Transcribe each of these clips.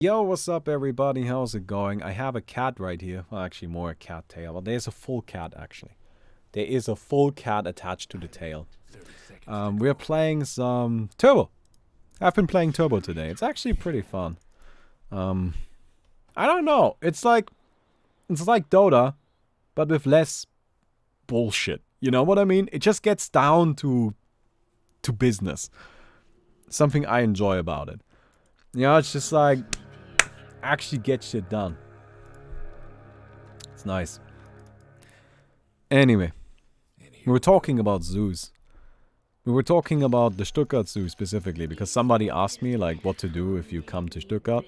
Yo, what's up everybody? How's it going? I have a cat right here. Well, actually more a cat tail, but there's a full cat actually. There is a full cat attached to the tail. We're playing some Turbo. I've been playing Turbo today. It's actually pretty fun. I don't know. It's like Dota, but with less bullshit. You know what I mean? It just gets down to business. Something I enjoy about it. You know, it's just like actually get shit done. It's nice. Anyway, we were talking about zoos. We were talking about the Stuttgart Zoo specifically because somebody asked me like what to do if you come to Stuttgart.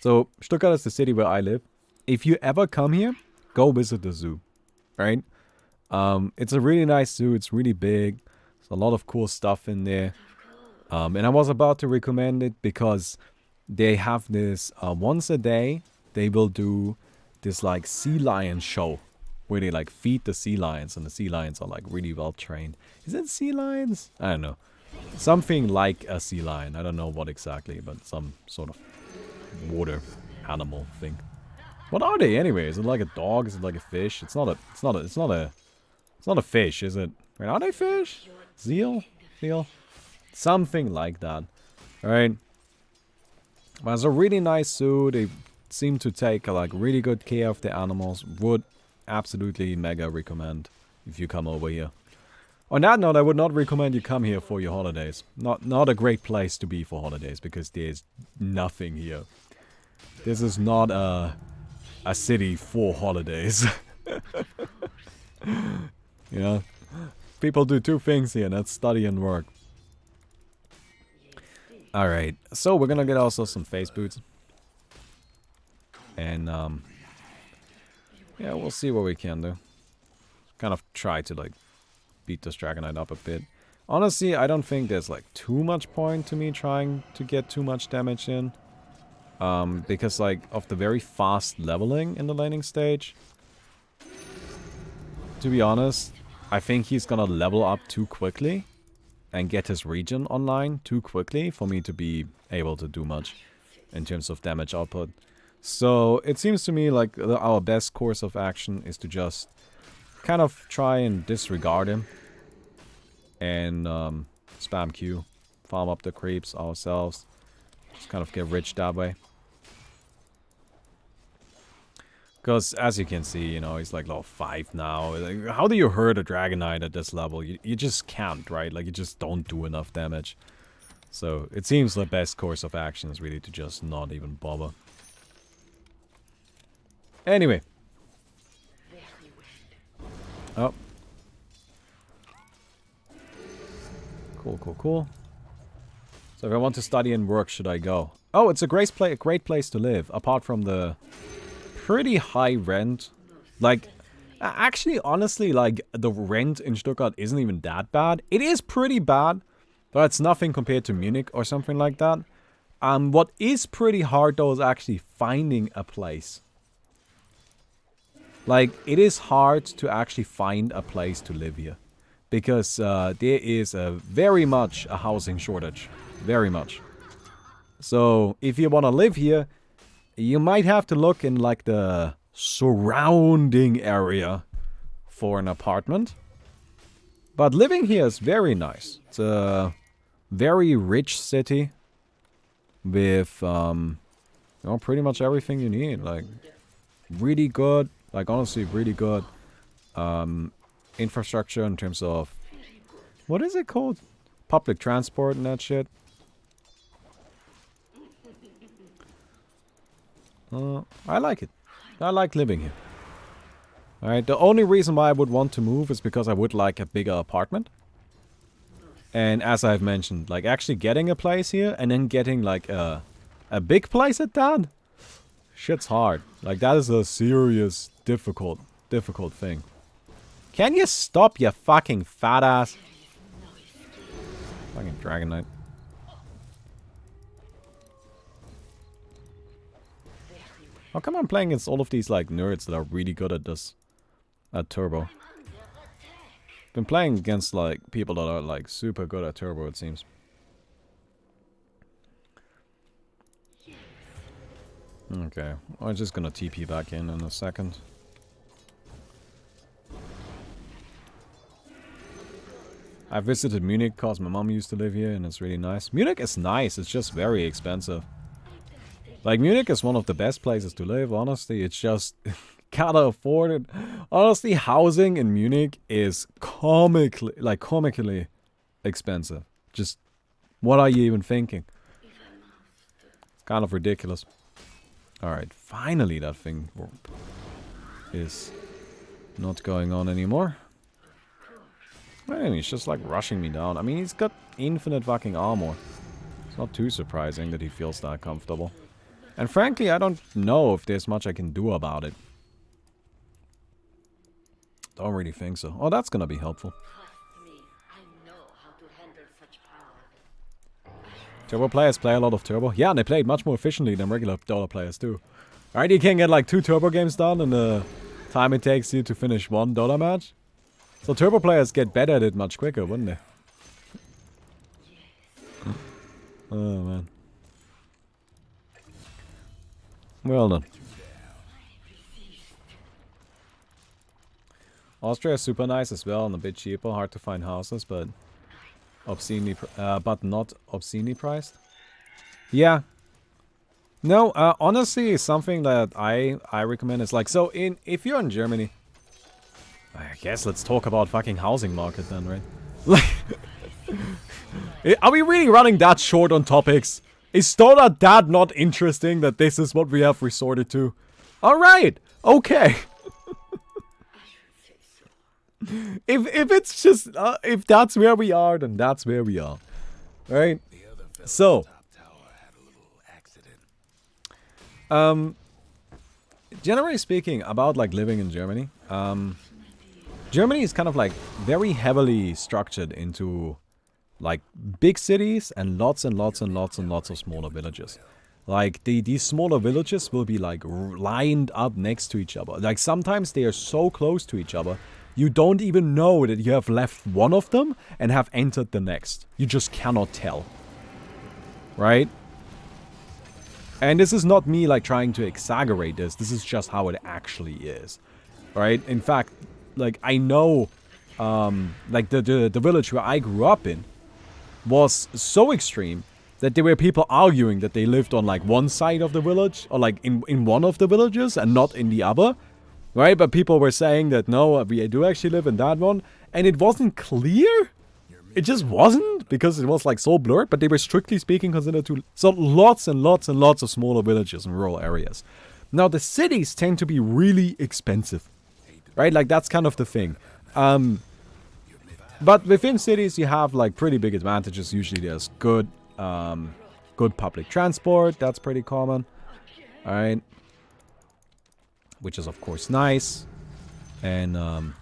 So Stuttgart is the city where I live. If you ever come here, go visit the zoo, right? It's a really nice zoo. It's really big. There's a lot of cool stuff in there. And I was about to recommend it because they have this once a day. They will do this like sea lion show where they like feed the sea lions, and the sea lions are like really well trained. Is it sea lions? I don't know. Something like a sea lion. I don't know what exactly, but some sort of water animal thing. What are they anyway? Is it like a dog? Is it like a fish? It's not a fish, is it? Wait, are they fish? Seal? Something like that. Alright. Well, it's a really nice zoo. They seem to take like really good care of the animals. Would absolutely mega recommend if you come over here. On that note, I would not recommend you come here for your holidays. Not a great place to be for holidays because there's nothing here. This is not a city for holidays. You know, people do two things here, and that's study and work. Alright, so we're gonna get also some face boots. And, yeah, we'll see what we can do. Kind of try to, like, beat this Dragonite up a bit. Honestly, I don't think there's, like, too much point to me trying to get too much damage in. Because, like, of the very fast leveling in the laning stage. To be honest, I think he's gonna level up too quickly and get his region online too quickly for me to be able to do much in terms of damage output. So it seems to me like our best course of action is to just kind of try and disregard him and spam Q, farm up the creeps ourselves, just kind of get rich that way. Because as you can see, you know, he's like level 5 now. Like, how do you hurt a Dragonite at this level? You just can't, right? Like, you just don't do enough damage. So, it seems the best course of action is really to just not even bother. Anyway. Oh. Cool. So, if I want to study and work, should I go? Oh, it's a great place to live, apart from the pretty high rent. Like, actually, honestly, like, the rent in Stuttgart isn't even that bad. It is pretty bad, but it's nothing compared to Munich or something like that. What is pretty hard, though, is actually finding a place. Like, it is hard to actually find a place to live here. Because there is very much a housing shortage. Very much. So, if you want to live here, you might have to look in like the surrounding area for an apartment. But living here is very nice. It's a very rich city with you know, pretty much everything you need. Like, really good, like honestly really good infrastructure in terms of, what is it called? Public transport and that shit. I like it. I like living here. Alright, the only reason why I would want to move is because I would like a bigger apartment. And as I've mentioned, like actually getting a place here and then getting like a big place at that, shit's hard. Like that is a serious, difficult thing. Can you stop, you fucking fat ass? Fucking Dragonite. How come I'm playing against all of these like nerds that are really good at this? At Turbo. Been playing against like people that are like super good at Turbo, it seems. Okay, I'm just gonna TP back in a second. I visited Munich because my mom used to live here and it's really nice. Munich is nice, it's just very expensive. Like, Munich is one of the best places to live, honestly. It's just, gotta afford it. Honestly, housing in Munich is comically expensive. Just, what are you even thinking? It's kind of ridiculous. Alright, finally that thing is not going on anymore. Man, he's just like rushing me down. I mean, he's got infinite fucking armor. It's not too surprising that he feels that comfortable. And frankly, I don't know if there's much I can do about it. Don't really think so. Oh, that's gonna be helpful. Turbo players play a lot of turbo. Yeah, and they play it much more efficiently than regular Dota players do. Alright, you can get like 2 turbo games done in the time it takes you to finish 1 Dota match. So turbo players get better at it much quicker, wouldn't they? Oh, man. Well done. Austria is super nice as well and a bit cheaper. Hard to find houses, but not obscenely priced. Yeah. No, honestly, something that I recommend is like, so if you're in Germany, I guess let's talk about fucking housing market then, right? Like, are we really running that short on topics? Is Dota that not interesting that this is what we have resorted to? Alright, okay. If it's just, if that's where we are, then that's where we are. Right? So. Generally speaking, about like living in Germany, Germany is kind of like very heavily structured into like big cities and lots of smaller villages. Like these smaller villages will be like lined up next to each other. Like sometimes they are so close to each other, you don't even know that you have left one of them and have entered the next. You just cannot tell. Right? And this is not me like trying to exaggerate this. This is just how it actually is. Right? In fact, like I know like the village where I grew up in was so extreme that there were people arguing that they lived on like one side of the village or like in one of the villages and not in the other. Right? But people were saying that no, we do actually live in that one. And it wasn't clear. It just wasn't because it was like so blurred, but they were strictly speaking considered to. So lots and lots of smaller villages and rural areas. Now the cities tend to be really expensive. Right? Like that's kind of the thing. But within cities you have like pretty big advantages. Usually there's good public transport. That's pretty common. Alright. Which is of course nice. And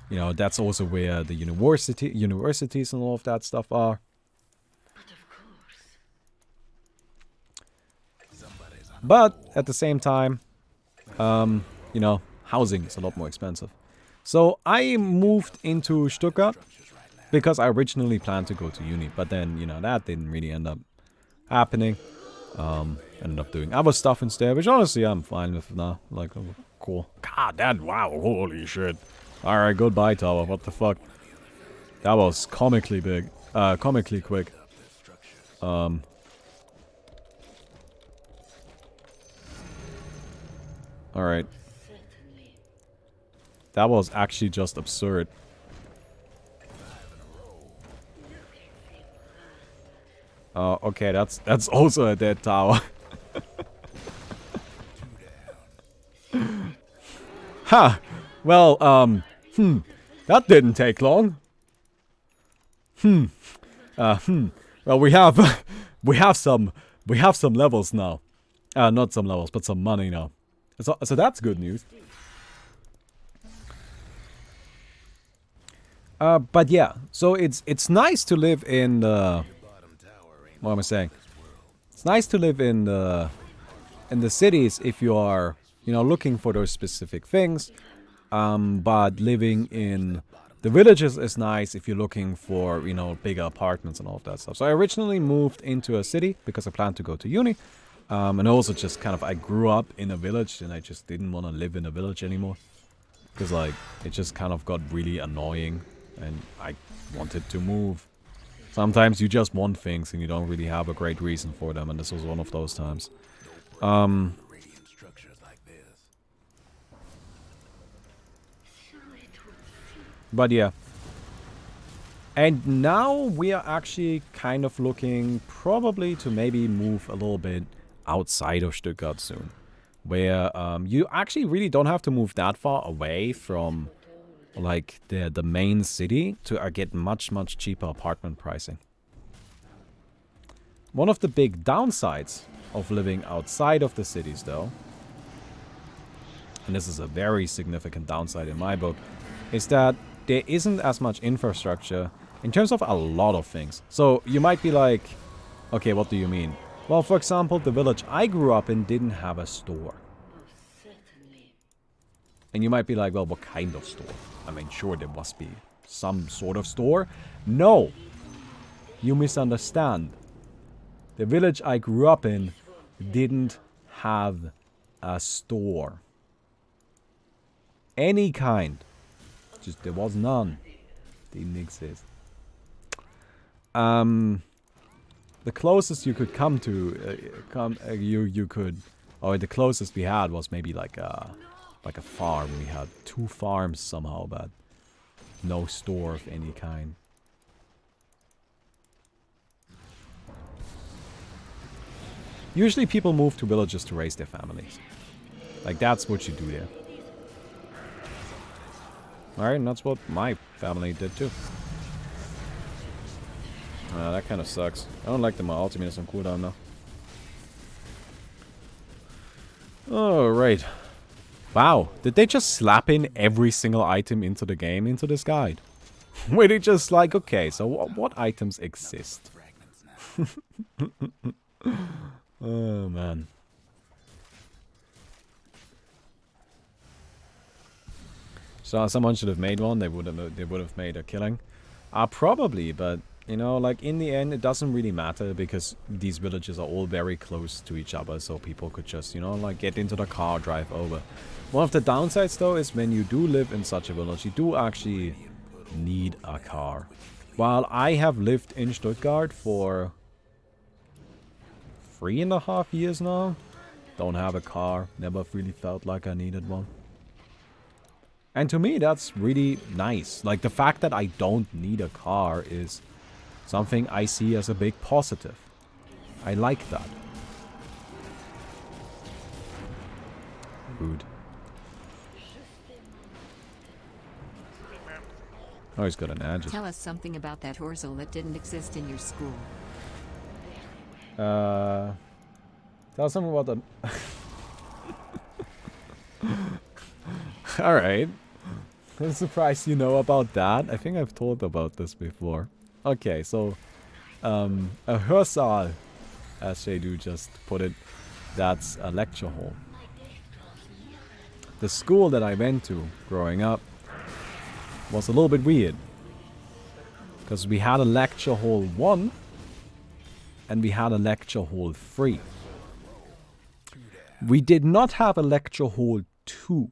you know, that's also where the universities and all of that stuff are. But at the same time, you know, housing is a lot more expensive. So I moved into Stuttgart because I originally planned to go to uni, but then, you know, that didn't really end up happening. Ended up doing other stuff instead, which honestly I'm fine with now. Like, oh, cool. God, wow, holy shit. Alright, goodbye, tower. What the fuck? That was comically big. Comically quick. Alright. That was actually just absurd. Okay, that's also a dead tower. Ha! Well, that didn't take long. Well, we have some levels now. Not some levels, but some money now. So that's good news. But yeah, so it's nice to live in the. What am I saying? It's nice to live in the cities if you are, you know, looking for those specific things. But living in the villages is nice if you're looking for, you know, bigger apartments and all of that stuff. So I originally moved into a city because I planned to go to uni. And also just kind of, I grew up in a village and I just didn't want to live in a village anymore. Because like, it just kind of got really annoying and I wanted to move. Sometimes you just want things and you don't really have a great reason for them, and this was one of those times. But yeah. And now we are actually kind of looking probably to maybe move a little bit outside of Stuttgart soon. Where you actually really don't have to move that far away from like the main city to get much cheaper apartment pricing. One of the big downsides of living outside of the cities though, and this is a very significant downside in my book, is that there isn't as much infrastructure in terms of a lot of things. So you might be like, okay, what do you mean? Well, for example, the village I grew up in didn't have a store. And you might be like, well, what kind of store? I mean, sure, there must be some sort of store. No! You misunderstand. The village I grew up in didn't have a store. Any kind. Just there was none. Didn't exist. The closest you could come to, the closest we had was maybe like a farm. We had 2 farms somehow, but no store of any kind. Usually people move to villages to raise their families. Like, that's what you do there. Alright, and that's what my family did too. That kind of sucks. I don't like that my ultimate is on cooldown now. Alright. Wow, did they just slap in every single item into the game, into this guide? Were they just like, okay, so what items exist? Oh, man. So someone should have made one. They would have made a killing. Probably, but you know, like in the end, it doesn't really matter because these villages are all very close to each other, so people could just, you know, like get into the car, drive over. One of the downsides, though, is when you do live in such a village, you do actually need a car. While I have lived in Stuttgart for 3.5 years now, don't have a car, never really felt like I needed one. And to me, that's really nice. Like, the fact that I don't need a car is something I see as a big positive. I like that. Rude. Oh, he's got an edge. Tell us something about that Horzel that didn't exist in your school. Tell us something about that. Alright. I'm surprised you know about that. I think I've told about this before. Okay, so a Hörsaal, as Shadu just put it, that's a lecture hall. The school that I went to growing up was a little bit weird. Because we had a lecture hall 1 and we had a lecture hall 3. We did not have a lecture hall 2.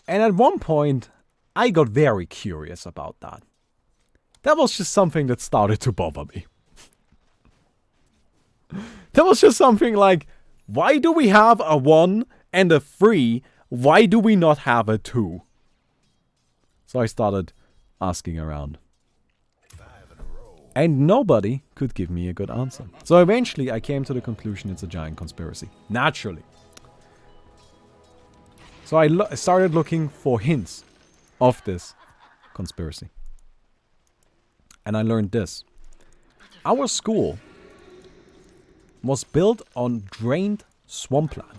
And at one point, I got very curious about that. That was just something that started to bother me. That was just something like, why do we have a 1 and a 3? Why do we not have a 2? So I started asking around. And nobody could give me a good answer. So eventually I came to the conclusion it's a giant conspiracy. Naturally. So I started looking for hints of this conspiracy. And I learned this. Our school was built on drained swampland.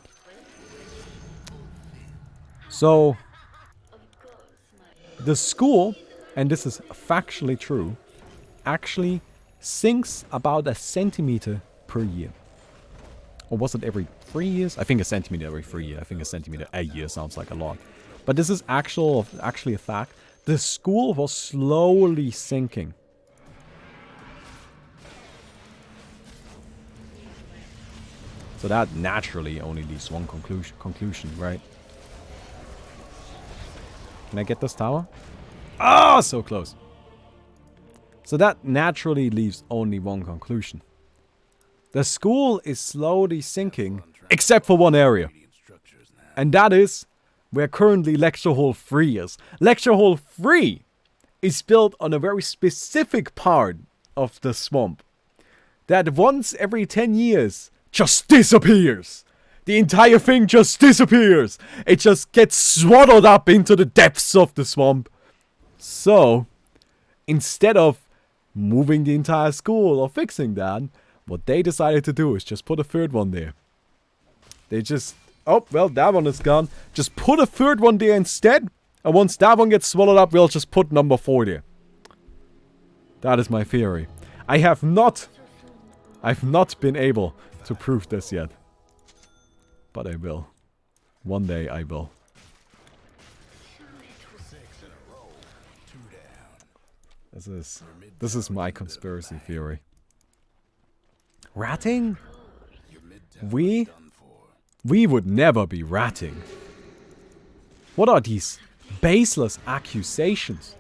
So the school, and this is factually true, actually sinks about a centimeter per year. Or was it every 3 years? I think a centimeter every 3 years. I think a centimeter a year sounds like a lot. But this is actually a fact. The school was slowly sinking. So that naturally only leaves one conclusion, right? Can I get this tower? Ah, so close. So that naturally leaves only one conclusion. The school is slowly sinking, except for one area. And that is where currently Lecture Hall 3 is. Lecture Hall 3 is built on a very specific part of the swamp that once every 10 years just disappears. The entire thing just disappears. It just gets swallowed up into the depths of the swamp. So, instead of moving the entire school or fixing that, what they decided to do is just put a third one there. They just, oh, well, that one is gone. Just put a third one there instead. And once that one gets swallowed up, we'll just put number 4 there. That is my theory. I've not been able to prove this yet. But I will. One day I will. This is my conspiracy theory. Ratting? We would never be ratting. What are these baseless accusations?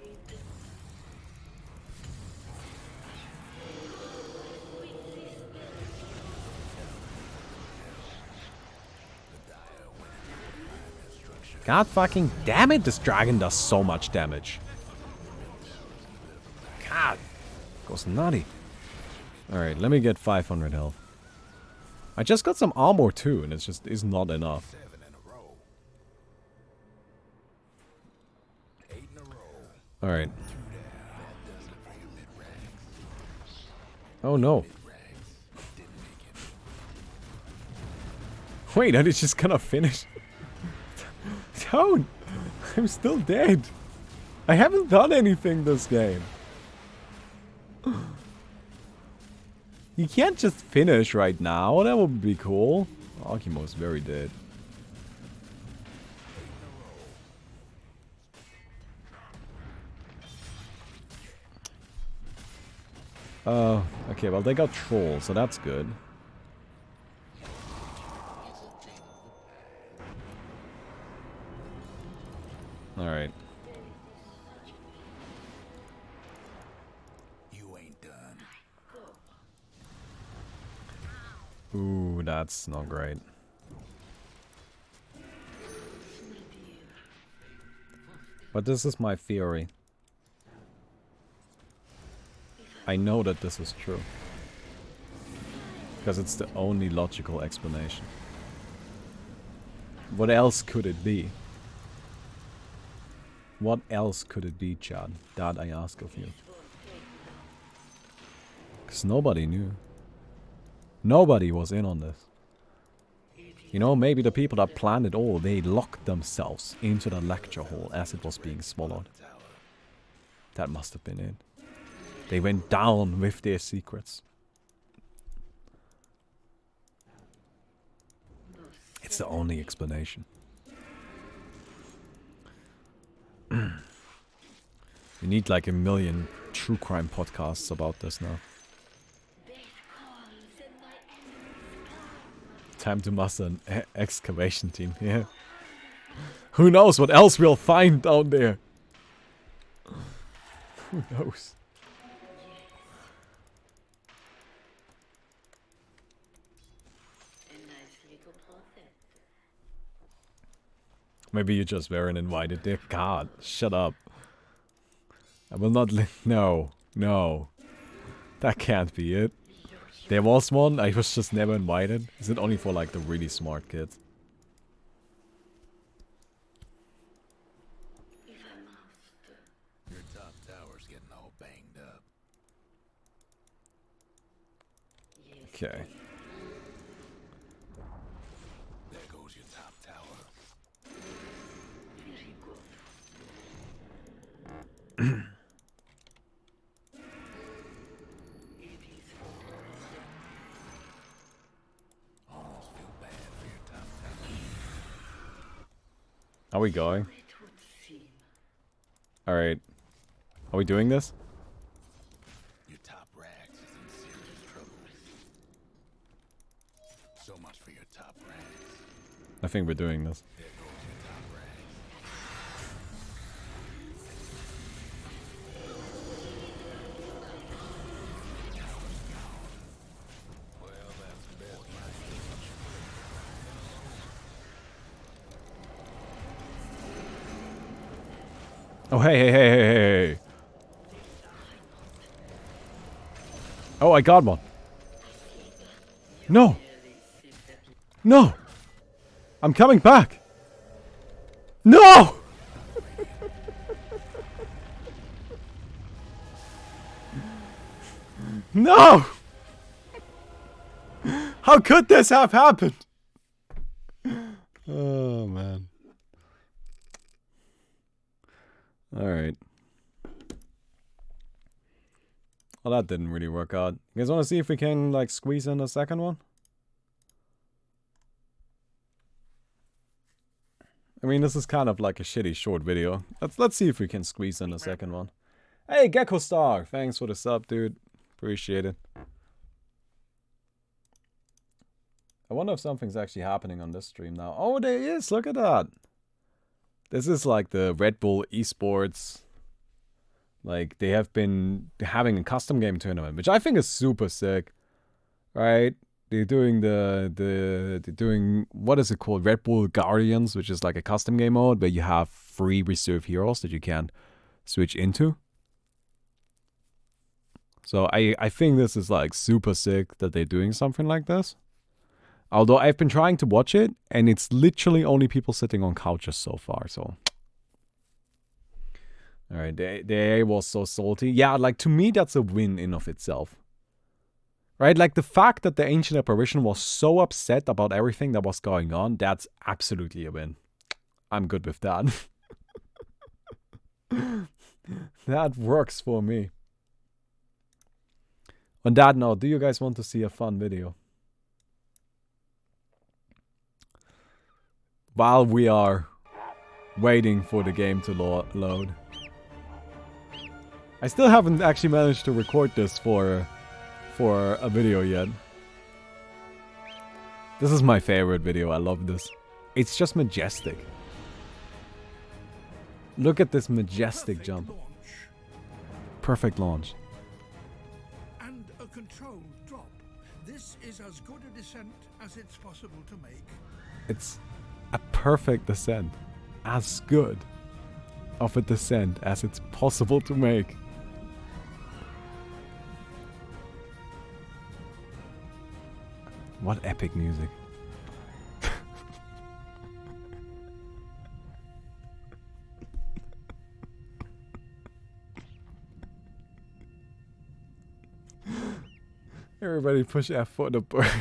God fucking damn it, this dragon does so much damage. God. Goes nutty. Alright, let me get 500 health. I just got some armor too, and it just is not enough. Alright. Oh no. Wait, are they just gonna finish? Don't! I'm still dead. I haven't done anything this game. You can't just finish right now. That would be cool. Akimo's very dead. Okay, well they got troll, so that's good. Alright. You ain't done. Ooh, that's not great. But this is my theory. I know that this is true. Because it's the only logical explanation. What else could it be? What else could it be, Chad? That I ask of you. Because nobody knew. Nobody was in on this. You know, maybe the people that planned it all, they locked themselves into the lecture hall as it was being swallowed. That must have been it. They went down with their secrets. It's the only explanation. We need like 1 million true crime podcasts about this now. Time to muster an excavation team, yeah. Who knows what else we'll find down there? Who knows? Maybe you just weren't invited there. God, shut up. I will not no, no. That can't be it. There was one, I was just never invited. Is it only for like the really smart kids? Your top tower's getting all banged up. Okay. There goes your top tower. Almost feel bad for your top tower. Are we going? Alright. Are we doing this? Your top rags is in serious trouble. So much for your your top ranks. I think we're doing this. There goes your top ranks. Well, that's better. Oh, hey, hey, hey, hey, hey, hey. Oh, I got one. No. No. I'm coming back. No. No. How could this have happened? Oh, man. All right. Well, that didn't really work out. You guys want to see if we can, like, squeeze in a second one? I mean, this is kind of like a shitty short video. Let's see if we can squeeze in a second one. Hey, Gecko Star! Thanks for the sub, dude. Appreciate it. I wonder if something's actually happening on this stream now. Oh, there is! Look at that! This is like the Red Bull Esports. Like, they have been having a custom game tournament, which I think is super sick. Right? They're doing they're doing, what is it called? Red Bull Guardians, which is like a custom game mode where you have 3 reserve heroes that you can switch into. So I think this is like super sick that they're doing something like this. Although I've been trying to watch it, and it's literally only people sitting on couches so far, so. Alright, the AI was so salty. Yeah, like, to me, that's a win in of itself. Right, like, the fact that the Ancient Apparition was so upset about everything that was going on, that's absolutely a win. I'm good with that. That works for me. On that note, do you guys want to see a fun video? While we are waiting for the game to load. I still haven't actually managed to record this for a video yet. This is my favorite video. I love this. It's just majestic. Look at this majestic jump. Perfect launch. And a controlled drop. This is as good a descent as it's possible to make. It's a perfect descent. As good of a descent as it's possible to make. What epic music. Everybody push F for the bird.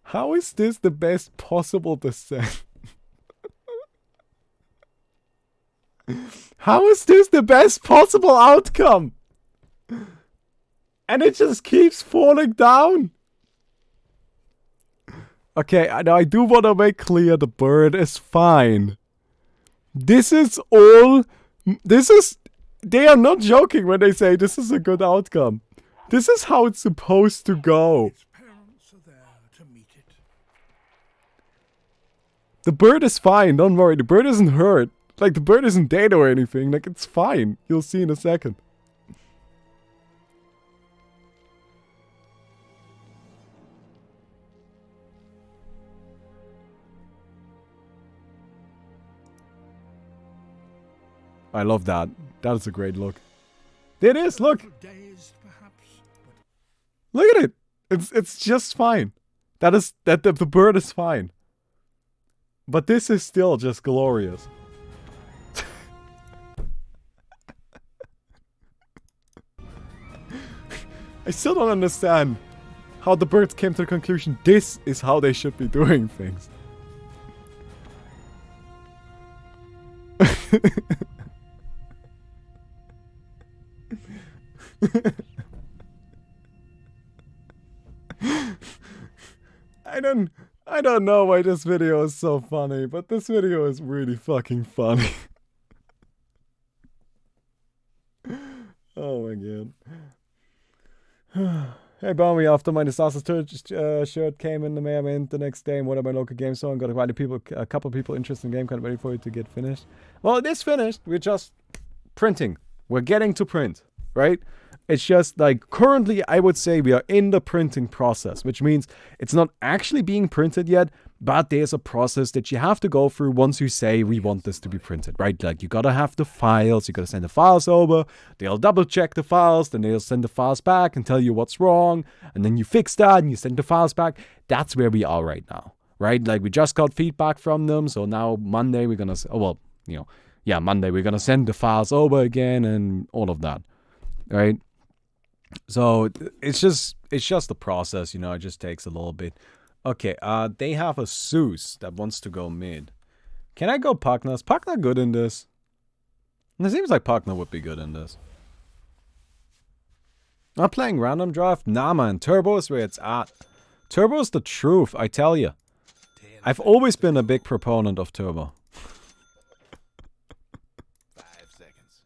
How is this the best possible descent? How is this the best possible outcome? And it just keeps falling down. Okay, now I do want to make clear the bird is fine. This is all... They are not joking when they say this is a good outcome. This is how it's supposed to go. Its parents are there to meet it. The bird is fine, don't worry. The bird isn't hurt. Like, the bird isn't dead or anything. Like, it's fine. You'll see in a second. I love that. That is a great look. There it is, look! Dazed, perhaps, Look at it! It's just fine. The bird is fine. But this is still just glorious. I still don't understand how the birds came to the conclusion this is how they should be doing things. I don't know why this video is so funny, but this video is really fucking funny. Oh my again. Hey Baumi, after my Disaster shirt came in the mail, I went the next day and what are my local game store and got a couple people interested in the game, kind of ready for it to get finished. Well, it is finished. We're just printing. We're getting to print, right? It's just like currently I would say we are in the printing process, which means it's not actually being printed yet, but there's a process that you have to go through once you say we want this to be printed, right? Like you gotta have the files, you gotta send the files over, they'll double check the files, then they'll send the files back and tell you what's wrong, and then you fix that and you send the files back. That's where we are right now, right? Like we just got feedback from them, so now Monday we're gonna, Monday we're gonna send the files over again and all of that, right? So it's just the process, you know, it just takes a little bit. Okay, they have a Zeus that wants to go mid. Can I go Pugna? Is Pugna good in this? It seems like Pugna would be good in this. Not playing random draft? Nah, man. Turbo is where it's at. Turbo is the truth, I tell you. I've always been a big proponent of Turbo. 5 seconds.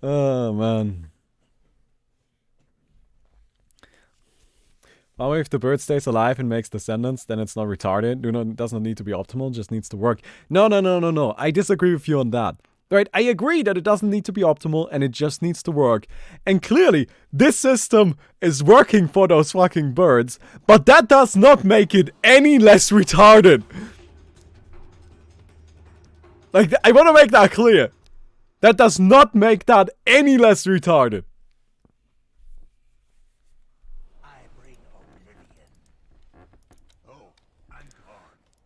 Oh, man. Oh, if the bird stays alive and makes descendants, then it's not retarded. It doesn't need to be optimal, just needs to work. No. I disagree with you on that. Right? I agree that it doesn't need to be optimal and it just needs to work. And clearly, this system is working for those fucking birds, but that does not make it any less retarded. Like, I want to make that clear. That does not make that any less retarded.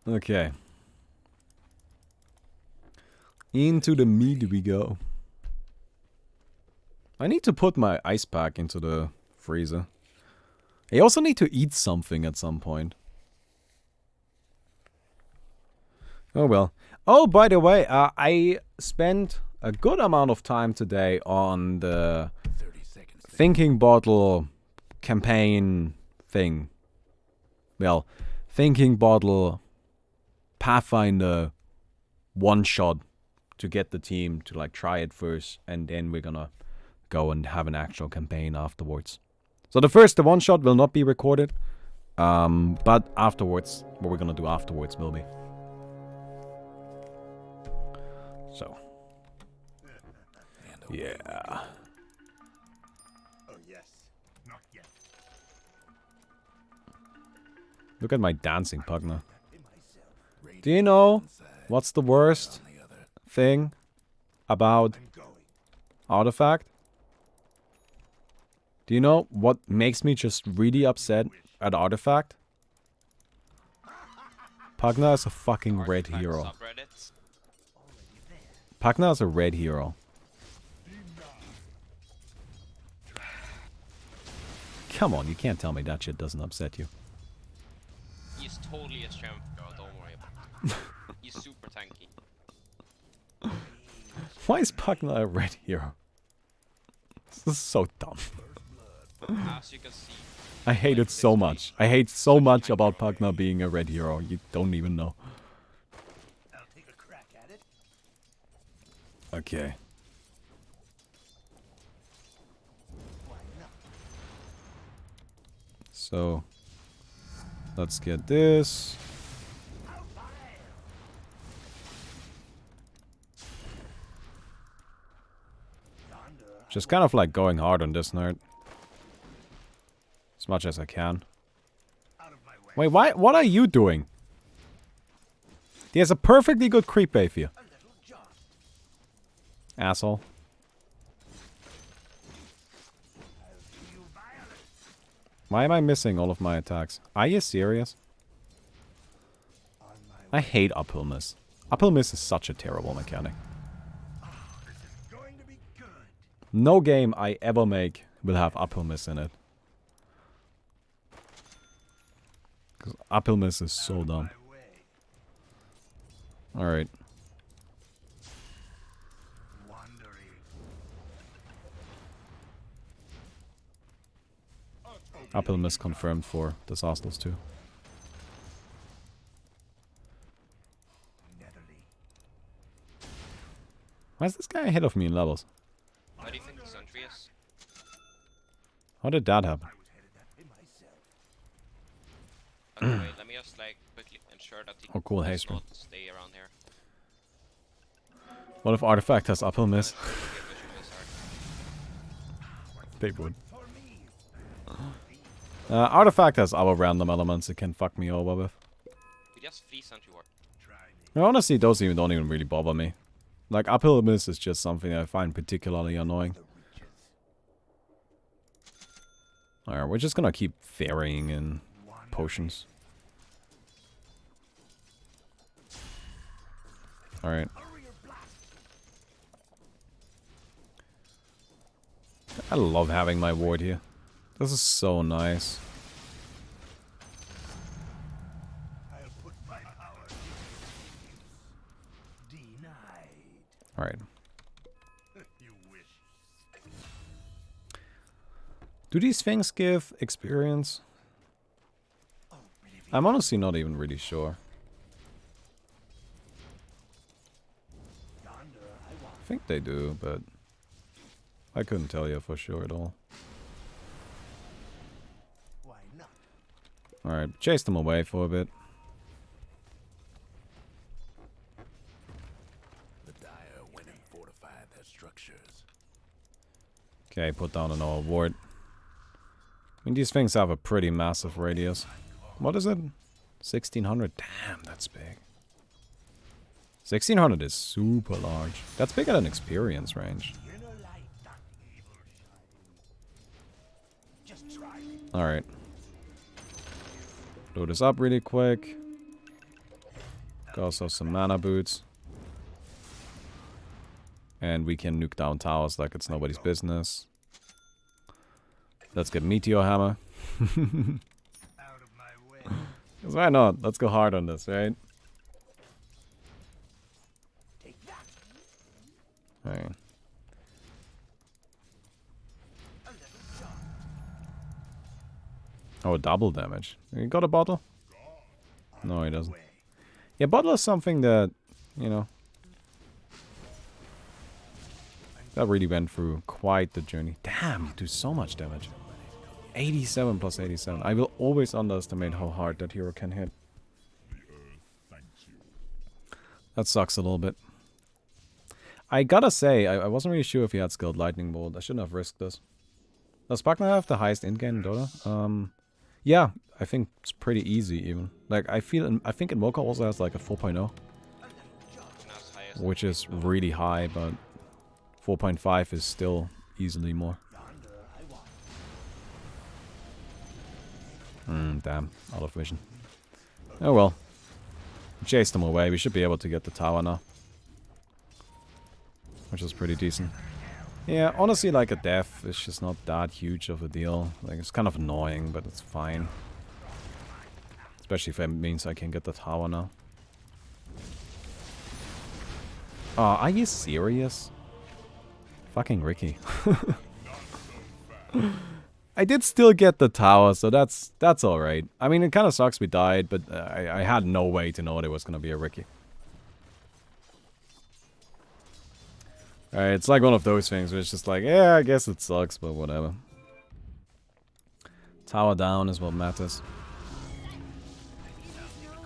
Okay. Into the meat we go. I need to put my ice pack into the freezer. I also need to eat something at some point. Oh well. Oh, by the way, I spent a good amount of time today on the Thinking Bottle campaign thing. Well, Thinking Bottle Pathfinder one-shot to get the team to like try it first, and then we're gonna go and have an actual campaign afterwards. So the one-shot will not be recorded, but afterwards, what we're gonna do afterwards will be. So, yeah. Oh yes, not yet. Look at my dancing, Pugna. Do you know what's the worst thing about Artifact? Do you know what makes me just really upset at Artifact? Pugna is a fucking red hero. Pugna is a red hero. Come on, you can't tell me that shit doesn't upset you. He's totally a champ, girl, don't worry about it. He's super tanky. Why is Pugna a red hero? This is so dumb. As you can see. I hate it so much. I hate so much about Pugna being a red hero. You don't even know. I'll take a crack at it. Okay. So, let's get this. Just kind of like going hard on this nerd. As much as I can. Wait, why? What are you doing? He has a perfectly good creep wave here. Asshole. Why am I missing all of my attacks? Are you serious? I hate uphill miss. Uphill miss is such a terrible mechanic. No game I ever make will have uphill miss in it. Because uphill miss is so dumb. Alright. Uphill miss confirmed for Disasters too. Why is this guy ahead of me in levels? Why do you think sentry is. How did that happen? By the way, let me just like quickly ensure that he Oh, cool, does haste not stay around here. What if Artifact has uphill miss? Ensure to get vision of his heart. They would. Artifact has other random elements it can fuck me over with. We just flee sentry ward. Honestly, those don't even really bother me. Like, uphill miss is just something I find particularly annoying. Alright, we're just gonna keep varying in potions. Alright. I love having my ward here. This is so nice. Alright. Do these things give experience? I'm honestly not even really sure. I think they do, but I couldn't tell you for sure at all. Alright, chase them away for a bit. The Dire went and fortified their structures. Okay, put down another ward. I mean, these things have a pretty massive radius. What is it? 1600? Damn, that's big. 1600 is super large. That's bigger than experience range. Alright. Load this up really quick. Got ourselves some mana boots. And we can nuke down towers like it's nobody's business. Let's get Meteor Hammer. Because why not? Let's go hard on this, right? Alright. Oh, double damage. You got a bottle? No, he doesn't. Yeah, bottle is something that, you know, that really went through quite the journey. Damn, do so much damage. 87 plus 87. I will always underestimate how hard that hero can hit. That sucks a little bit. I gotta say, I wasn't really sure if he had skilled Lightning Bolt. I shouldn't have risked this. Does Pugna have the highest in-game in Dota? Yeah, I think it's pretty easy even. Like, I think Invoker also has like a 4.0. Which is really high, but 4.5 is still easily more. Damn, out of vision. Oh well. Chase them away. We should be able to get the tower now. Which is pretty decent. Yeah, honestly, like a death is just not that huge of a deal. Like, it's kind of annoying, but it's fine. Especially if it means I can get the tower now. Are you serious? Fucking Ricky. I did still get the tower, so that's alright. I mean, it kind of sucks we died, but I had no way to know there was going to be a Ricky. Alright, it's like one of those things where it's just like, yeah, I guess it sucks, but whatever. Tower down is what matters.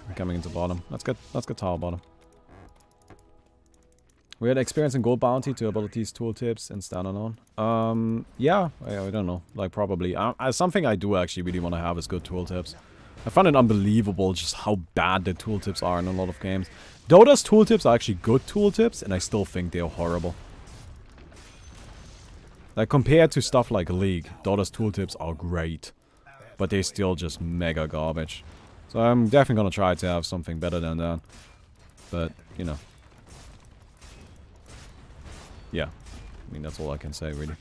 I'm coming into bottom. Let's get tower bottom. We had experience in gold bounty to abilities, tooltips, and standalone. Yeah, I don't know. Like, probably. Something I do actually really want to have is good tooltips. I find it unbelievable just how bad the tooltips are in a lot of games. Dota's tooltips are actually good tooltips, and I still think they're horrible. Like, compared to stuff like League, Dota's tooltips are great. But they're still just mega garbage. So I'm definitely gonna try to have something better than that. But, you know. Yeah. I mean, that's all I can say, really.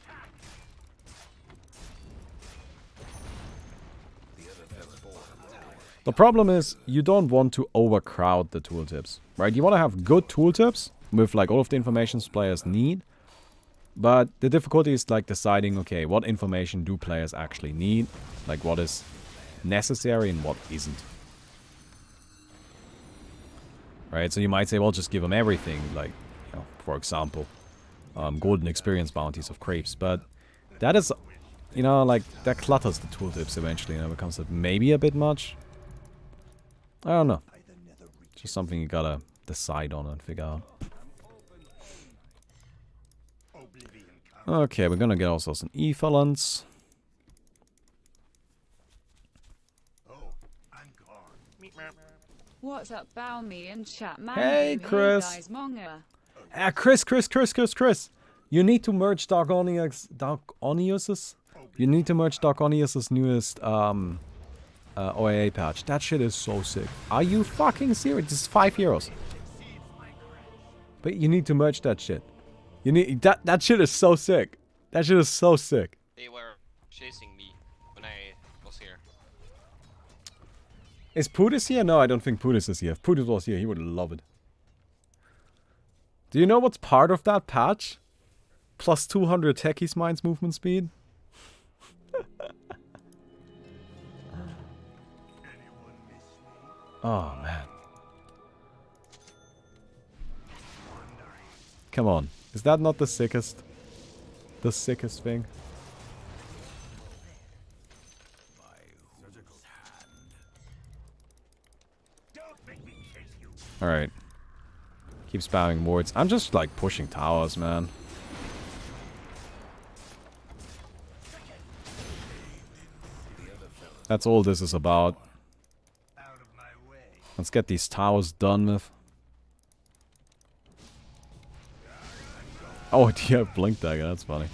The problem is, you don't want to overcrowd the tooltips, right? You want to have good tooltips with, like, all of the information players need. But the difficulty is, like, deciding, okay, what information do players actually need? Like, what is necessary and what isn't. Right? So you might say, well, just give them everything. Like, you know, for example, golden experience bounties of crepes, but that is, you know, like, that clutters the tooltips eventually, and it becomes maybe a bit much. I don't know. Just something you gotta decide on and figure out. Okay, we're gonna get ourselves an E-Phalanx. What's up, Baumi and chat, man? Hey, Chris. Hey guys, Monga. Chris. You need to merge Dark Onius's. You need to merge Dark Onius's newest OAA patch. That shit is so sick. Are you fucking serious? This is €5. But you need to merge that shit. You need that shit is so sick. That shit is so sick. They were chasing me when I was here. Is Pudis here? No, I don't think Pudis is here. If Pudis was here, he would love it. Do you know what's part of that patch? Plus 200 Techie's Mind's movement speed? Oh, man. Come on. Is that not the sickest? The sickest thing? Alright. Keep spamming wards. I'm just like pushing towers, man. That's all this is about. Let's get these towers done with. Oh, do you have Blink Dagger? That's funny.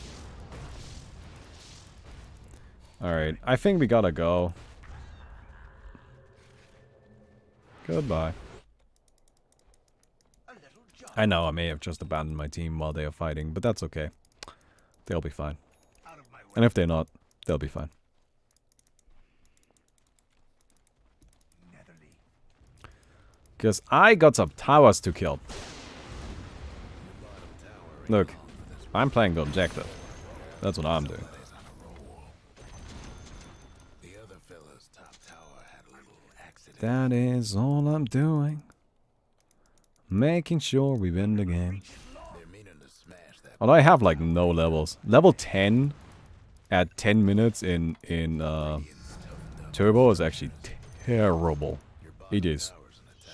Alright, I think we gotta go. Goodbye. I know, I may have just abandoned my team while they are fighting, but that's okay. They'll be fine. And if they're not, they'll be fine. Because I got some towers to kill. Look, I'm playing the objective. That's what I'm doing. That is all I'm doing. Making sure we win the game. Although I have like no levels. Level 10 at 10 minutes in Turbo is actually terrible. It is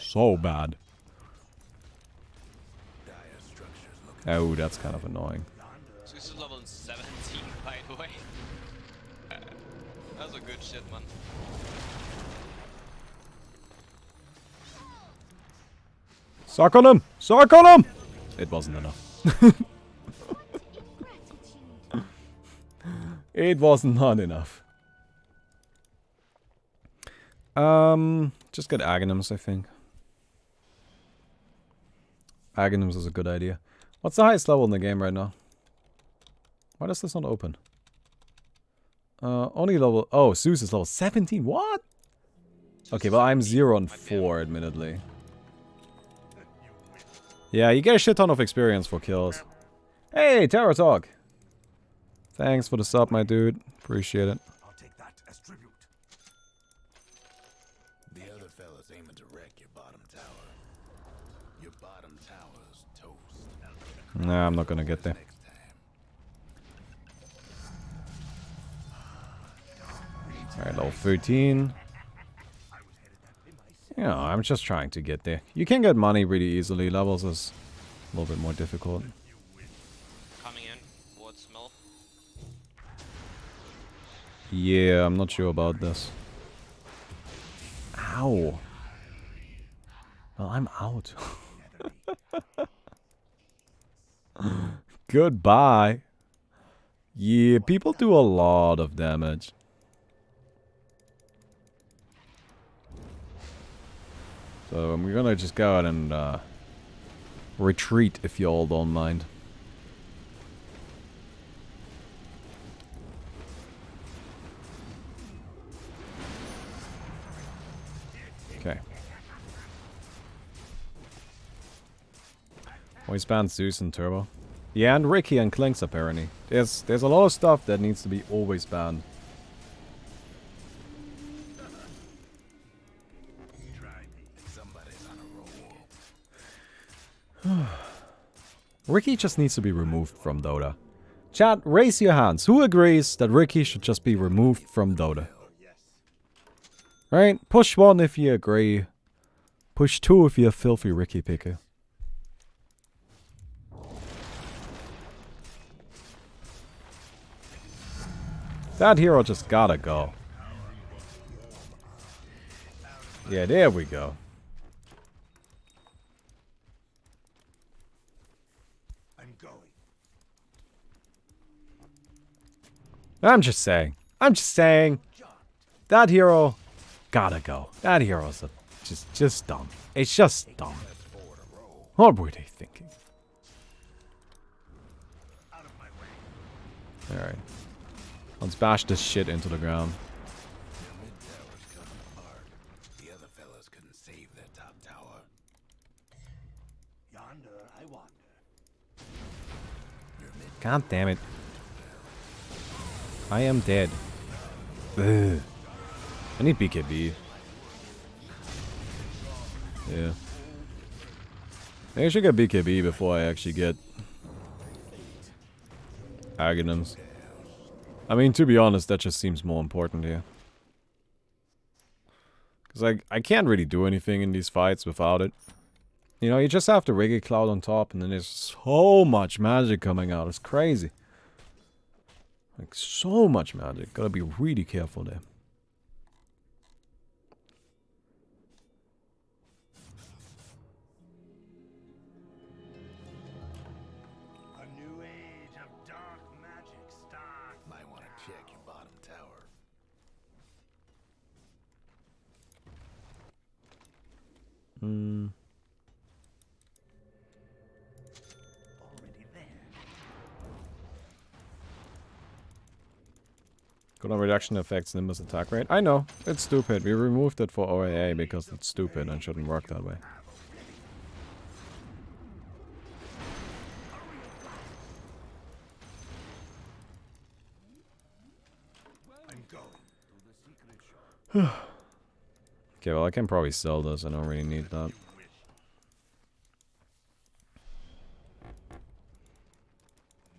so bad. Oh, that's kind of annoying. So this is level 17, by the way. That's a good shit, man. Suck on him! Suck on him! It wasn't enough. It was not enough. Just get Aghanims, I think. Aghanims is a good idea. What's the highest level in the game right now? Why does this not open? Only level... Oh, Zeus is level 17. What? Okay, well, I'm 0 and 4, admittedly. Yeah, you get a shit ton of experience for kills. Hey, Terror Talk! Thanks for the sub, my dude. Appreciate it. I'll take that as tribute. The other fella's aiming to wreck your bottom tower. Your bottom tower's toast. Nah, I'm not gonna get there. Alright, level 13. Yeah, I'm just trying to get there. You can get money really easily. Levels is a little bit more difficult. Coming in, wood smell. Yeah, I'm not sure about this. Ow. Well, I'm out. Goodbye. Yeah, people do a lot of damage. So we're gonna just go out and retreat if you all don't mind. Okay. Always ban Zeus and Turbo. Yeah, and Ricky and Clinks apparently. There's a lot of stuff that needs to be always banned. Ricky just needs to be removed from Dota. Chat, raise your hands. Who agrees that Ricky should just be removed from Dota? Right? Push 1 if you agree. Push 2 if you're a filthy Ricky picker. That hero just gotta go. Yeah, there we go. I'm going. I'm just saying. I'm just saying. That hero gotta go. That hero's just dumb. It's just dumb. What were they thinking? Alright. Let's bash this shit into the ground. Your mid tower's coming apart. The other fellas couldn't save their top tower. Yonder, I wander. God damn it. I am dead. Ugh. I need BKB. Yeah. Maybe I should get BKB before I actually get Aghanims. I mean, to be honest, that just seems more important here. Because I can't really do anything in these fights without it. You know, you just have the Reggae Cloud on top, and then there's so much magic coming out. It's crazy. Like, so much magic. Gotta be really careful there. A new age of dark magic starts. Might want to check your bottom tower. Already there. Cooldown reduction affects Nimbus attack rate. I know, it's stupid. We removed it for OAA because it's stupid and shouldn't work that way. I'm going to the secret shop. Okay, well I can probably sell this. I don't really need that.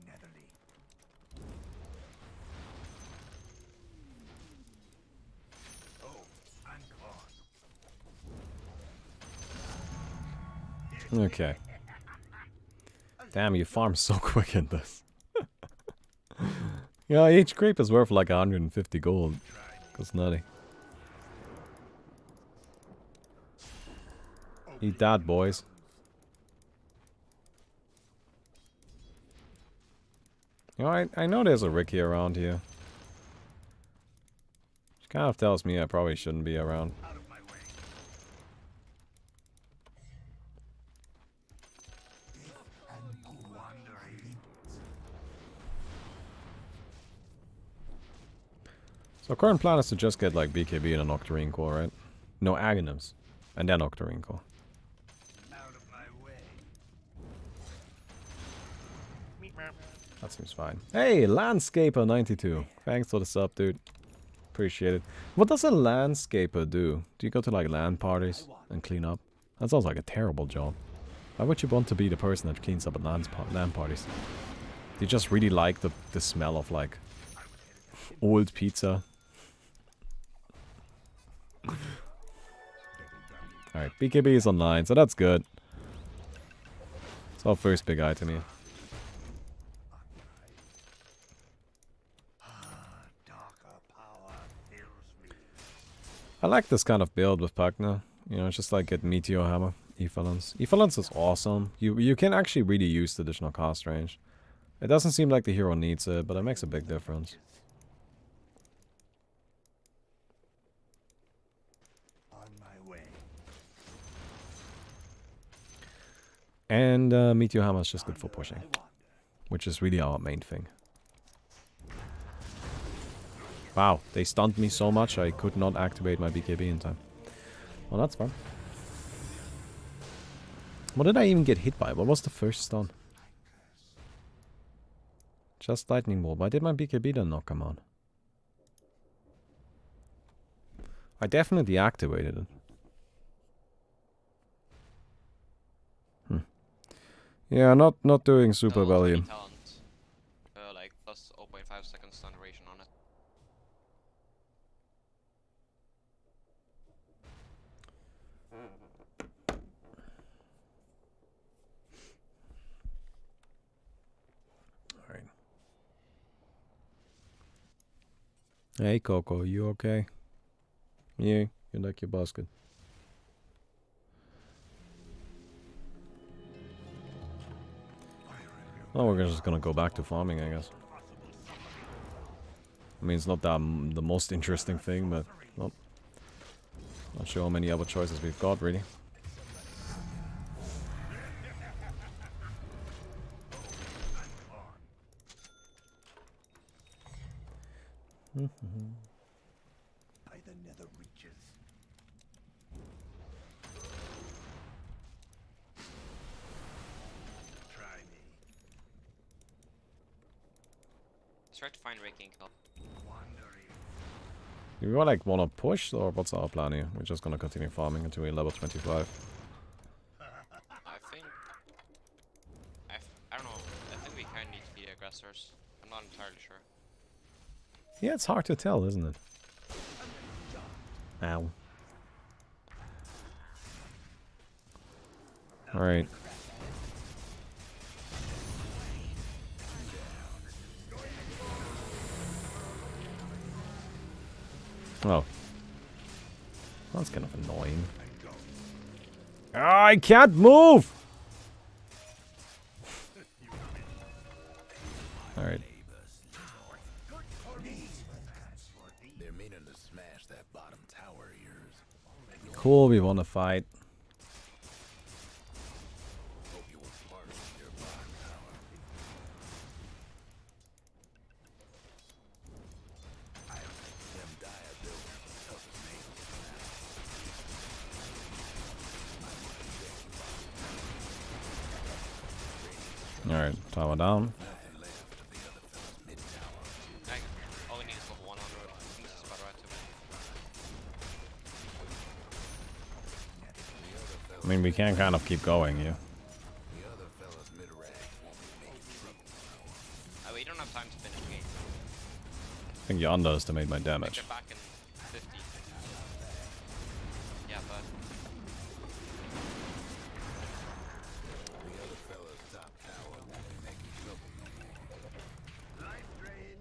Netherly. Oh, I'm gone. Okay. Damn, you farm so quick in this. Yeah, each creep is worth like 150 gold. That's nutty. Eat that, boys. You know, I know there's a Ricky around here. Which kind of tells me I probably shouldn't be around. Out of my way. Wandering. So current plan is to just get like BKB and an Octarine Core, right? No Aghanims. And then Octarine Core. Out of my way. That seems fine. Hey, Landscaper92. Thanks for the sub, dude. Appreciate it. What does a Landscaper do? Do you go to like LAN parties and clean up? That sounds like a terrible job. Why would you want to be the person that cleans up at LAN parties? Do you just really like the smell of like old pizza? Alright, BKB is online, so that's good. It's our first big item here. Darker power fills me. I like this kind of build with Pugna. You know, it's just like get Meteor Hammer, Effalance. Effalance is awesome. You can actually really use the additional cost range. It doesn't seem like the hero needs it, but it makes a big difference. On my way. And Meteor Hammer is just good for pushing, which is really our main thing. Wow, they stunned me so much I could not activate my BKB in time. Well, that's fun. What did I even get hit by? What was the first stun? Just lightning bolt. Why did my BKB then not come on? I definitely activated it. Yeah, not doing super well here. Talent. Like plus 0.5 seconds stun duration on it. Alright. Hey Coco, you okay? Yeah, you like your basket. Oh, we're just gonna go back to farming, I guess. I mean, it's not that the most interesting thing, but well, not sure how many other choices we've got, really. By the nether reaches. Try me. Let's try to find Reiki and kill. Do we like wanna push, or what's our plan here? We're just gonna continue farming until we're level 25. I think... I don't know. I think we kind of need to be aggressors. I'm not entirely sure. Yeah, it's hard to tell, isn't it? Ow. Alright. Oh. That's kind of annoying. I can't move! Alright. They're meaning to smash that bottom tower of yours. Cool, we wanna fight. Hope you were part of your bottom tower. I them dire buildings toughest names. Alright, tower down. All we need is level 1 on road. I think this is about right to me. I mean, we can kind of keep going here. The other fellas mid-rank won't be making trouble. We don't have time to finish the game. I think you underestimate my damage. They're back in 50. Yeah, but... The other fellas top tower won't be making trouble no more. Life drain.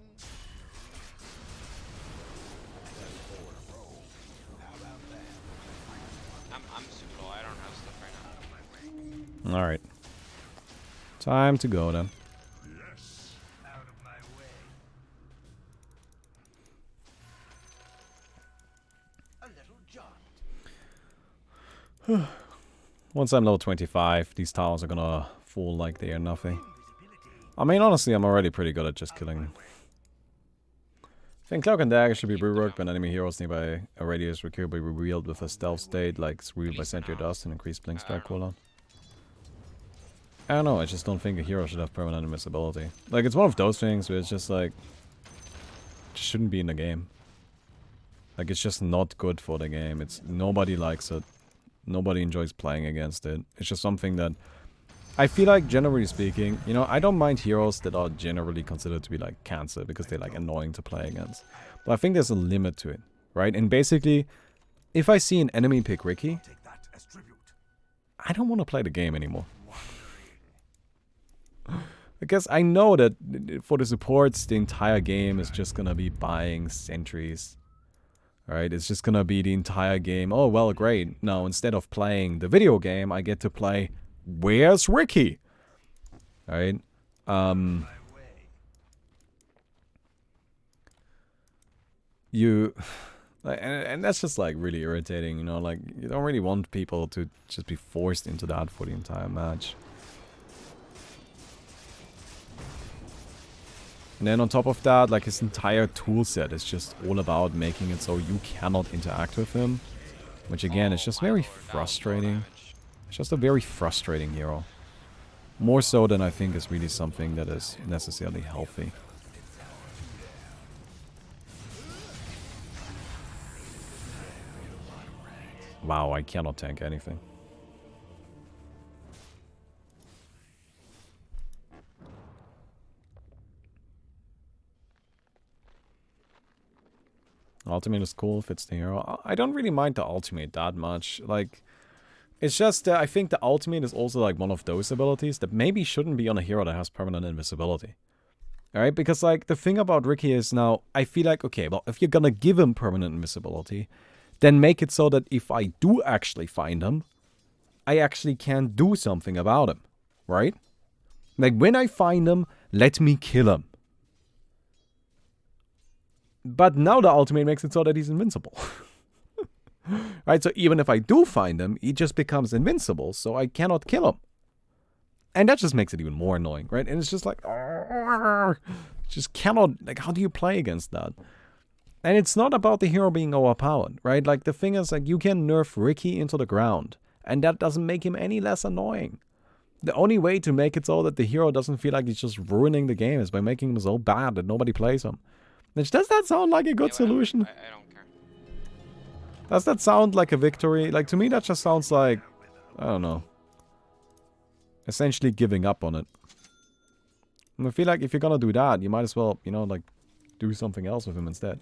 That's 4 in a row. How about that? I'm super low. I don't have stuff right now. Alright. Time to go then. Yes. Out of my way. A little jaunt. Once I'm level 25, these towers are gonna fall like they are nothing. I mean, honestly, I'm already pretty good at just killing. I think Cloak and Dagger should be reworked when enemy heroes nearby a radius could be revealed with a stealth state, like it's revealed by Sentry Dust and increased Blink Strike cooldown. I don't know, I just don't think a hero should have permanent invisibility. Like, it's one of those things where it's just like... It shouldn't be in the game. Like, it's just not good for the game. It's... Nobody likes it. Nobody enjoys playing against it. It's just something that... I feel like, generally speaking, you know, I don't mind heroes that are generally considered to be like cancer because they're like annoying to play against. But I think there's a limit to it, right? And basically, if I see an enemy pick Ricky, I don't want to play the game anymore. Because I know that for the supports, the entire game is just gonna be buying sentries. Alright, it's just gonna be the entire game. Oh, well, great. Now, instead of playing the video game, I get to play Where's Ricky? Alright. And that's just like really irritating, you know, like you don't really want people to just be forced into that for the entire match. And then on top of that, like his entire toolset is just all about making it so you cannot interact with him. Which again is just very frustrating. It's just a very frustrating hero. More so than I think is really something that is necessarily healthy. Wow, I cannot tank anything. Ultimate is cool, fits the hero. I don't really mind the ultimate that much. Like, it's just that I think the ultimate is also like one of those abilities that maybe shouldn't be on a hero that has permanent invisibility. Alright, because like the thing about Ricky is now, I feel like, okay, well, if you're gonna give him permanent invisibility, then make it so that if I do actually find him, I actually can do something about him. Right? Like, when I find him, let me kill him. But now the ultimate makes it so that he's invincible. Right, so even if I do find him, he just becomes invincible, so I cannot kill him. And that just makes it even more annoying, right? And it's just like, just cannot, like, how do you play against that? And it's not about the hero being overpowered, right? Like, the thing is, like, you can nerf Ricky into the ground, and that doesn't make him any less annoying. The only way to make it so that the hero doesn't feel like he's just ruining the game is by making him so bad that nobody plays him. Which, does that sound like a good solution? I don't care. Does that sound like a victory? Like, to me, that just sounds like, I don't know, essentially giving up on it. And I feel like if you're gonna do that, you might as well, you know, like, do something else with him instead.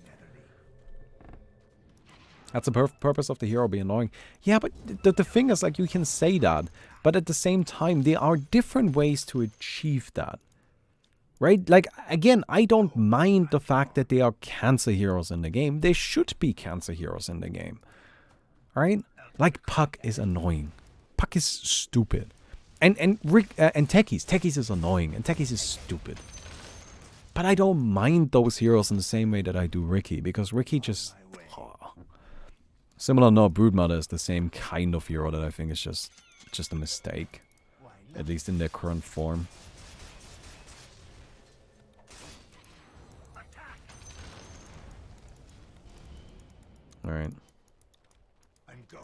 That's the purpose of the hero being annoying. Yeah, but the thing is, like, you can say that, but at the same time, there are different ways to achieve that. Right? Like, again, I don't mind the fact that there are cancer heroes in the game. There should be cancer heroes in the game. Right? Like, Puck is annoying. Puck is stupid. And Techies. Techies is annoying. And Techies is stupid. But I don't mind those heroes in the same way that I do Ricky. Because Ricky just... Oh. Similar, no, Broodmother is the same kind of hero that I think is just a mistake. At least in their current form. Alright. I'm going.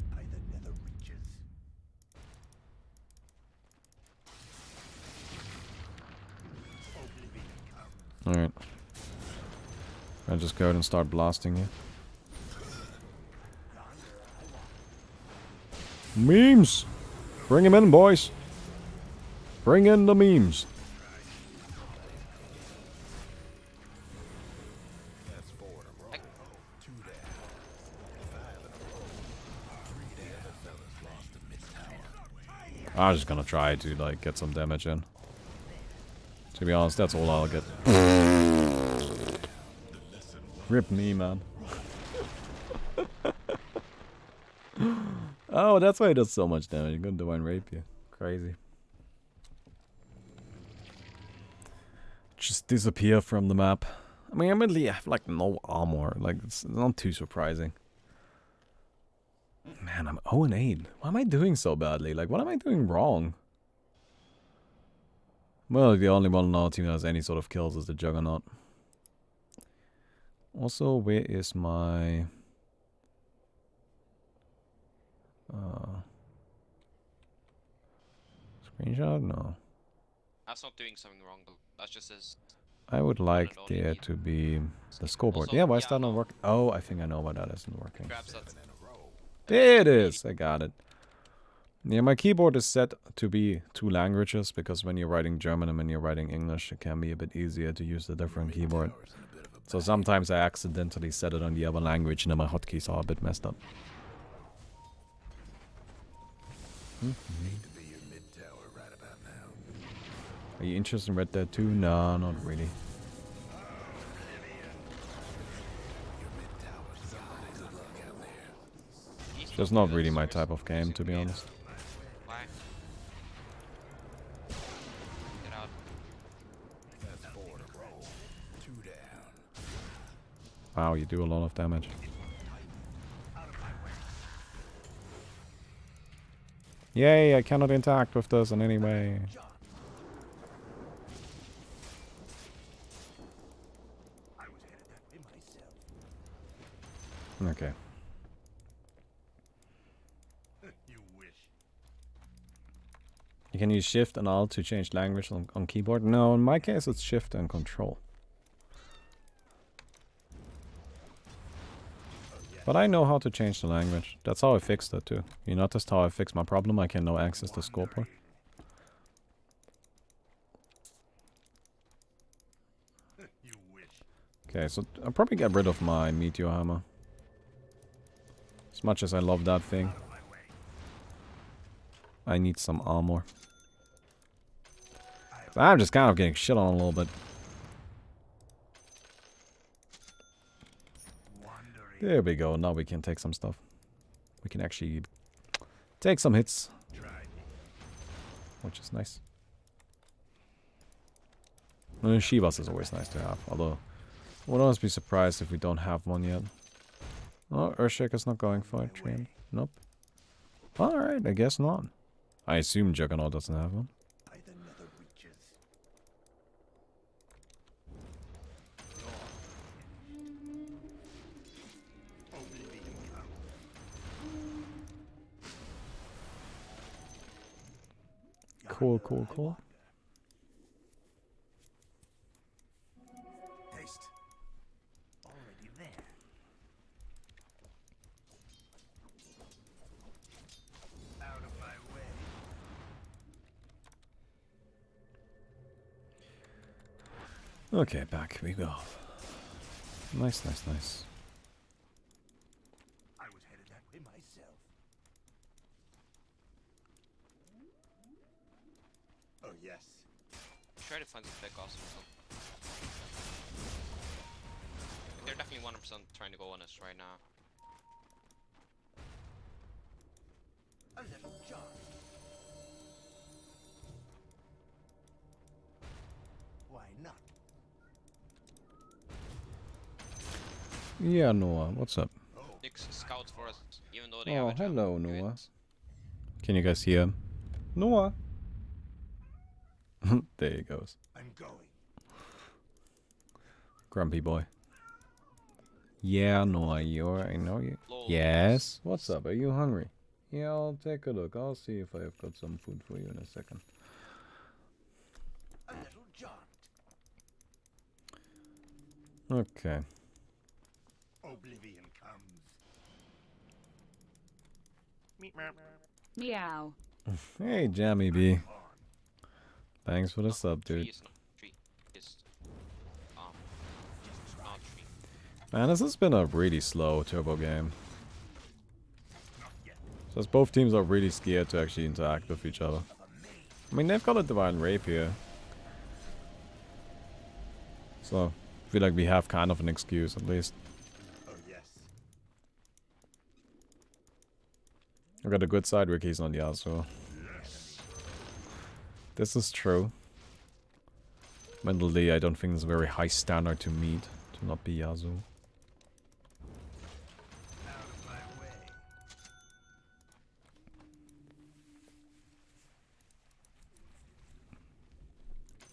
By the nether reaches. Oblivion comes. Alright. I'll just go ahead and start blasting you. Memes! Bring him in, boys! Bring in the memes! That's 4 in a row. 2 down. 5 in a row. 3 down. The fellas lost to mid tower. I'm just gonna try to, like, get some damage in. To be honest, that's all I'll get. Rip me, man. Oh, that's why it does so much damage. You're gonna divine rape you. Crazy. Just disappear from the map. I mean, I immediately have like no armor. Like, it's not too surprising. Man, I'm 0-8. Why am I doing so badly? Like, what am I doing wrong? Well, the only one on our team that has any sort of kills is the Juggernaut. Also, where is my... screenshot? No. That's not doing something wrong, but that's just his... I would like there to be the scoreboard. Also, Yeah, why is that yeah, not no. working? Oh, I think I know why that isn't working. Grabs that. There it is! I got it. Yeah, my keyboard is set to be 2 languages, because when you're writing German and when you're writing English, it can be a bit easier to use the different keyboard. So sometimes I accidentally set it on the other language and then my hotkeys are a bit messed up. Need to be your mid tower right about now. Are you interested in Red Dead 2? No, not really. Your mid tower's got good luck out there. He's Just not really my type of game, to be honest. Why? Get out. That's 4 in a row. 2 down. Wow, you do a lot of damage. Yay, I cannot interact with this in any way. Okay. You wish. You can use Shift and Alt to change language on keyboard. No, in my case it's Shift and Control. But I know how to change the language. That's how I fixed it too. You noticed how I fixed my problem? I can now access the scoreboard. Okay, so I'll probably get rid of my meteor hammer. As much as I love that thing. I need some armor. I'm just kind of getting shit on a little bit. There we go, now we can take some stuff. We can actually take some hits. Which is nice. And Shivas is always nice to have, although I would always be surprised if we don't have one yet. Oh, Earthshaker's not going for it, train. Nope. Alright, I guess not. I assume Juggernaut doesn't have one. Cool, cool, cool. Taste. Already there. Out of my way. Okay, back we go. Nice, nice, nice. I was headed that way myself. Oh yes. Try to find some big awesome stuff. They're definitely 100% trying to go on us right now. A little jar. Why not? Yeah, Noah, what's up? Nick's scouts for us, even though they Oh, have a jump. hello, Do Noah. it. Can you guys hear him? Noah! There he goes. I'm going. Grumpy boy. Yeah, Noah, I know you. Lol. Yes? What's up? Are you hungry? Yeah, I'll take a look. I'll see if I've got some food for you in a second. A little jaunt. Okay. Oblivion comes. Meow. Hey, Jammy B. Thanks for the sub, Tree dude. is not tree. It's not tree. Man, this has been a really slow turbo game. So as both teams are really scared to actually interact with each other. I mean, they've got a Divine Rapier. So, I feel like we have kind of an excuse, at least. Oh yes. I got a good side, Ricky's on Yasuo. This is true. Mentally, I don't think it's a very high standard to meet to not be Yasuo. Out of my way.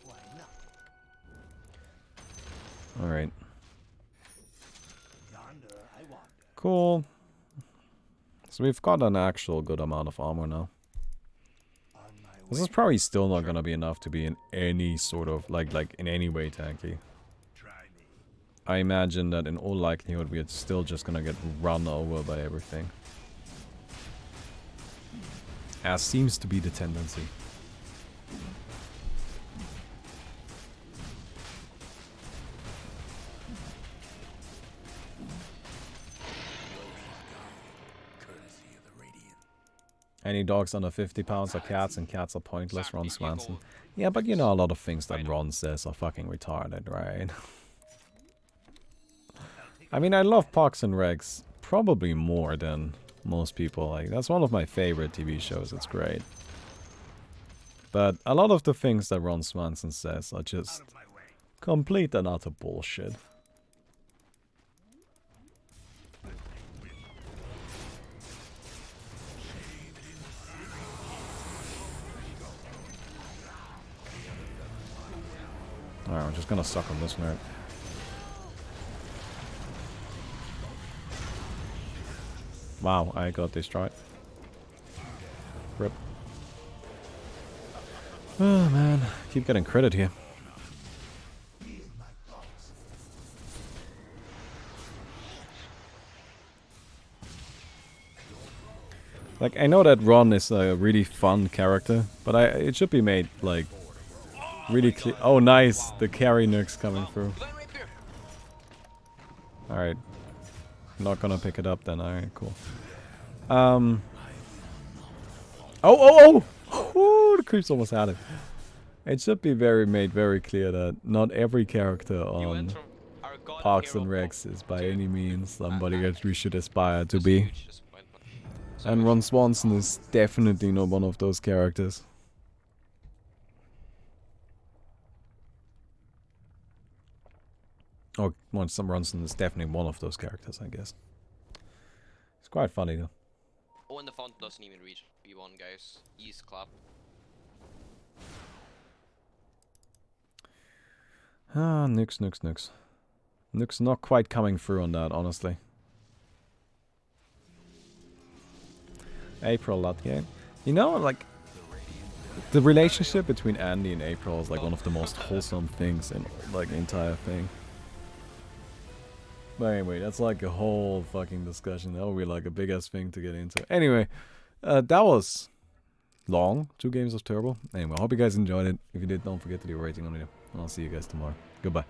Why not? Alright. Yonder I wander. Cool. So we've got an actual good amount of armor now. On my This way. is probably still not gonna be enough to be in any sort of, like in any way tanky. Try me. I imagine that in all likelihood we are still just gonna get run over by everything. As seems to be the tendency. Courtesy of the Radiant. Any dogs under 50 pounds are cats, and cats are pointless, Ron Exactly, you Swanson. go- Yeah, but you know a lot of things that Ron says are fucking retarded, right? I mean, I love Parks and Recs probably more than most people. Like, that's one of my favorite TV shows. It's great. But a lot of the things that Ron Swanson says are just Out of my way. complete and utter bullshit. Alright, I'm just gonna suck on this nerd. Wow, I got destroyed. Rip. Oh man, keep getting credit here. Like, I know that Ron is a really fun character, but it should be made, like, really clear. Oh, nice! The carry nukes coming through. Divine Rapier! Alright. Not gonna pick it up then. Alright, cool. Oh, oh, oh! Ooh, the creeps almost had it. It should be made very clear that not every character You on went from our god Parks hero and Recs is by to any means somebody that we should aspire to just be. huge disappointment. So And Ron Swanson is definitely not one of those characters. Or Ron Swanson is definitely one of those characters, I guess. It's quite funny though. Oh, and the font doesn't even reach V1, guys. East clap. Ah, nukes. Nukes not quite coming through on that, honestly. April that game. You know, like, the relationship between Andy and April is like one of the most wholesome things in like the entire thing. But anyway, that's like a whole fucking discussion. That would be like a big ass thing to get into. Anyway, that was long. 2 games of Turbo. Anyway, I hope you guys enjoyed it. If you did, don't forget to leave a rating on it. And I'll see you guys tomorrow. Goodbye.